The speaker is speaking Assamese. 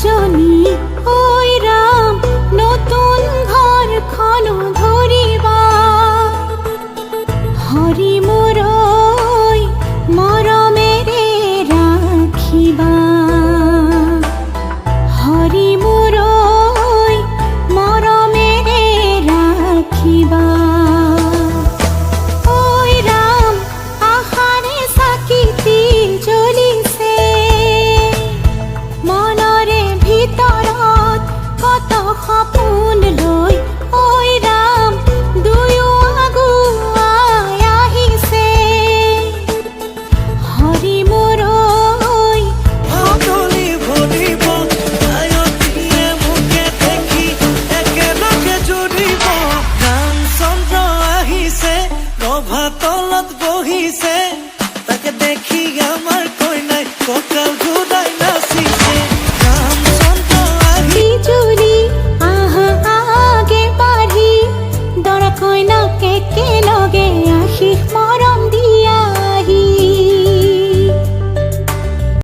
জনী ঐ ৰাম নতুন ঘৰখন ধৰিবা হৰি মোৰ মৰমেৰে ৰাখিবা হৰি মোৰ মৰমেৰে ৰাখিবা সপোন লৈ ঐ ৰাম দুয়ো আগুৱাই আহিছে হৰি মোৰ সকলি ভৰিব আয়তীয়ে মোকে দেখি একেলগে জুৰিব ৰামচন্দ্ৰ আহিছে প্ৰভাত